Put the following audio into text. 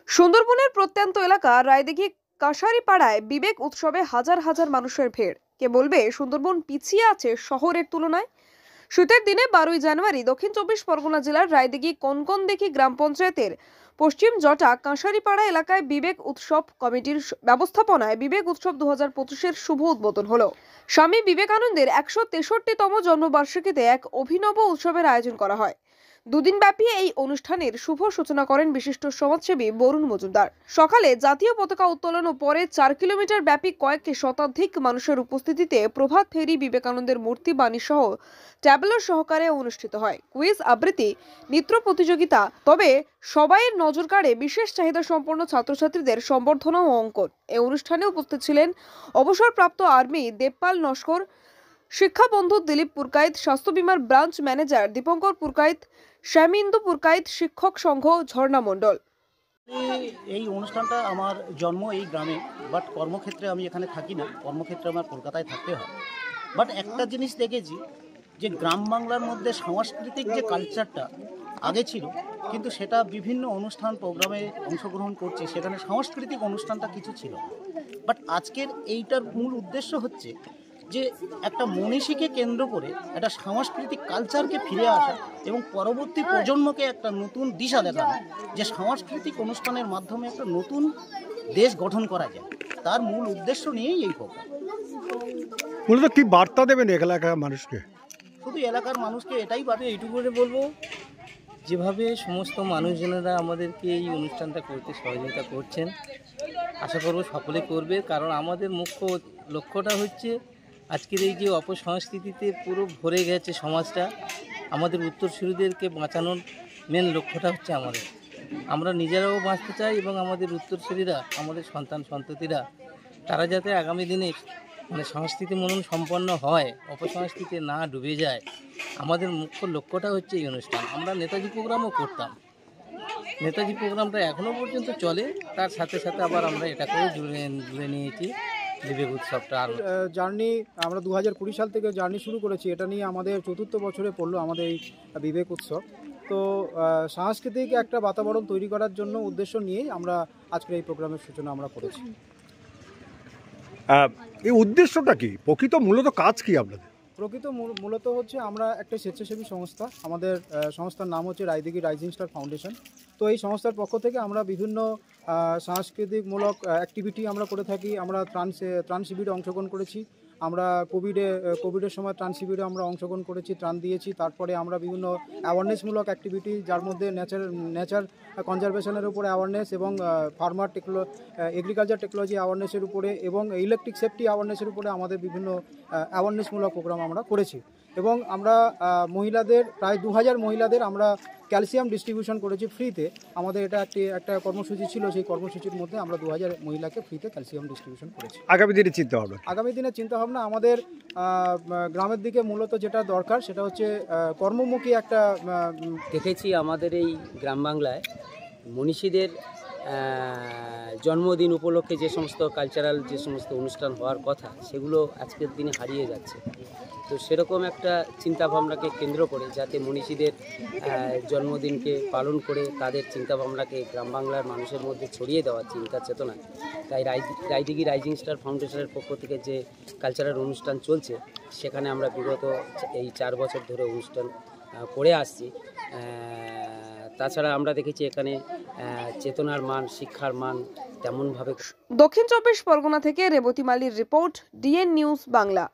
সুন্দরবনের প্রত্যন্ত এলাকা রায়দিঘি কাশারিপাড়ায় বিবেক উৎসবে হাজার হাজার মানুষের ভিড়। কে বলবে সুন্দরবন পিছিয়ে আছে শহরের তুলনায়? শীতের দিনে 12ই জানুয়ারি দক্ষিণ চব্বিশ পরগনা জেলার রায়দিঘি কনকনদেখি গ্রাম পঞ্চায়েতের পশ্চিম জটা কাঁসারিপাড়া এলাকায় বিবেক উৎসব কমিটির ব্যবস্থাপনায় বিবেক উৎসব 2025-এর শুভ উদ্বোধন হলো। স্বামী বিবেকানন্দের 163তম জন্মবার্ষিকীতে এক অভিনব উৎসবের আয়োজন করা হয়। দুদিনব্যাপী এই অনুষ্ঠানের শুভ সূচনা করেন বিশিষ্ট সমাজসেবী বরুণ মজুমদার। সকালে জাতীয় পতাকা উত্তোলন ও পরে 4 কিলোমিটার ব্যাপী কয়েক শতাধিক মানুষের উপস্থিতিতে প্রভাত ফেরি, বিবেকানন্দের মূর্তি বাণী সহ ট্যাবলো সহকারে অনুষ্ঠিত হয় কুইজ, আবৃত্তি, নৃত্য প্রতিযোগিতা। তবে সবাইয়ের নজর কাড়ে বিশেষ চাহিদা সম্পন্ন ছাত্রছাত্রীদের সম্বর্ধনা ও অঙ্কন। এই অনুষ্ঠানে উপস্থিত ছিলেন অবসরপ্রাপ্ত আর্মি দেবপাল নস্কর, শিক্ষা বন্ধু দিলীপ পুরকাইত, স্বাস্থ্য বিমার ব্রাঞ্চ ম্যানেজার দীপঙ্কর পুরকাইত, শ্যামিন্দু পুরকাইত, শিক্ষক সংঘ ঝর্ণা মণ্ডল। এই অনুষ্ঠানটা আমার জন্ম এই গ্রামে, বাট কর্মক্ষেত্রে আমি এখানে থাকি না, কর্মক্ষেত্রে আমার কলকাতায় থাকতে হয়। বাট একটা জিনিস দেখেছি যে গ্রাম বাংলার মধ্যে সাংস্কৃতিক যে কালচারটা আগে ছিল, কিন্তু সেটা বিভিন্ন অনুষ্ঠান প্রোগ্রামে অংশগ্রহণ করছি, সেখানে সাংস্কৃতিক অনুষ্ঠানটা কিছু ছিল। বাট আজকের এইটার মূল উদ্দেশ্য হচ্ছে যে একটা মনীষীকে কেন্দ্র করে একটা সাংস্কৃতিক কালচারকে ফিরে আসা এবং পরবর্তী প্রজন্মকে একটা নতুন দিশা দেখানো, যে সাংস্কৃতিক অনুষ্ঠানের মাধ্যমে একটা নতুন দেশ গঠন করা যায়। তার মূল উদ্দেশ্য নিয়েই এই প্রোগ্রাম। মূলত কি বার্তা দেবেন এলাকার মানুষকে? শুধু এলাকার মানুষকে এটাই এইটুকু করে বলবো, যেভাবে সমস্ত মানুষজনেরা আমাদেরকে এই অনুষ্ঠানটা করতে সহযোগিতা করছেন, আশা করব সকলে করবে। কারণ আমাদের মুখ্য লক্ষ্যটা হচ্ছে আজকের এই যে অপসংস্কৃতিতে পুরো ভরে গেছে সমাজটা, আমাদের উত্তরসূরিদেরকে বাঁচানোর মেন লক্ষ্যটা হচ্ছে আমাদের। আমরা নিজেরাও বাঁচতে চাই এবং আমাদের উত্তরসূরিরা, আমাদের সন্তান সন্ততিরা, তারা যাতে আগামী দিনে সংস্কৃতি মনন সম্পন্ন হয়, অপসংস্কৃতি না ডুবে যায়, আমাদের মুখ্য লক্ষ্যটা হচ্ছে এই অনুষ্ঠান। আমরা নেতাজি প্রোগ্রামও করতাম, নেতাজি প্রোগ্রামটা এখনও পর্যন্ত চলে, তার সাথে সাথে আবার আমরা এটাকেও জুড়ে নিয়েছি বিবেক উৎসবটা। আর জার্নি আমরা 2020 সাল থেকে জার্নি শুরু করেছি, এটা নিয়ে আমাদের 4র্থ বছরে পড়লো আমাদের এই বিবেক উৎসব। তো সাংস্কৃতিক একটা বাতাবরণ তৈরি করার জন্য উদ্দেশ্য নিয়েই আমরা আজকের এই প্রোগ্রামের সূচনা আমরা করেছি। এই উদ্দেশ্যটা কি, প্রকৃত মূলত কাজ কি আপনাদের? প্রকৃত মূলত হচ্ছে আমরা একটা স্বেচ্ছাসেবী সংস্থা, আমাদের সংস্থার নাম হচ্ছে রায়দিঘি রাইজিং স্টার ফাউন্ডেশন। তো এই সংস্থার পক্ষ থেকে আমরা বিভিন্ন সাংস্কৃতিকমূলক অ্যাক্টিভিটি আমরা করে থাকি। আমরা ত্রাণ শিবিরে অংশগ্রহণ করেছি, আমরা কোভিডের সময় ত্রাণ শিবিরে আমরা অংশগ্রহণ করেছি, ত্রাণ দিয়েছি। তারপরে আমরা বিভিন্ন অ্যাওয়ারনেসমূলক অ্যাক্টিভিটি, যার মধ্যে নেচার কনজারভেশনের উপরে অ্যাওয়ারনেস এবং এগ্রিকালচার টেকনোলজি অ্যাওয়ারনেসের উপরে এবং ইলেকট্রিক সেফটি অ্যাওয়ারনেসের উপরে আমাদের বিভিন্ন অ্যাওয়ারনেসমূলক প্রোগ্রাম আমরা করেছি। এবং আমরা মহিলাদের প্রায় 2000 মহিলাদের আমরা ক্যালসিয়াম ডিস্ট্রিবিউশন করেছি ফ্রিতে। আমাদের এটা একটা কর্মসূচি ছিল, সেই কর্মসূচির মধ্যে আমরা 2000 মহিলাকে ফ্রিতে ক্যালসিয়াম ডিস্ট্রিবিউশন করেছি। আগামী দিনে চিন্তাভাবনা? আগামী দিনের চিন্তাভাবনা আমাদের গ্রামের দিকে মূলত যেটা দরকার সেটা হচ্ছে কর্মমুখী একটা। দেখেছি আমাদের এই গ্রাম বাংলায় মনীষীদের জন্মদিন উপলক্ষে যে সমস্ত কালচারাল যে সমস্ত অনুষ্ঠান হওয়ার কথা, সেগুলো আজকের দিনে হারিয়ে যাচ্ছে। তো সেরকম একটা চিন্তাভাবনাকে কেন্দ্র করে যাতে মনীষীদের জন্মদিনকে পালন করে তাদের চিন্তাভাবনাকে গ্রাম বাংলার মানুষের মধ্যে ছড়িয়ে দেওয়ার চিন্তা চেতনা, তাই রায়দিঘি রাইজিং স্টার ফাউন্ডেশনের পক্ষ থেকে যে কালচারাল অনুষ্ঠান চলছে, সেখানে আমরা বিগত এই 4 বছর ধরে অনুষ্ঠান করে আসছি। তাছাড়া আমরা দেখেছি এখানে চেতনার মান, শিক্ষার মান তেমনভাবে। দক্ষিণ চব্বিশ পরগনা থেকে রেবতী মালির রিপোর্ট, ডিএন নিউজ বাংলা।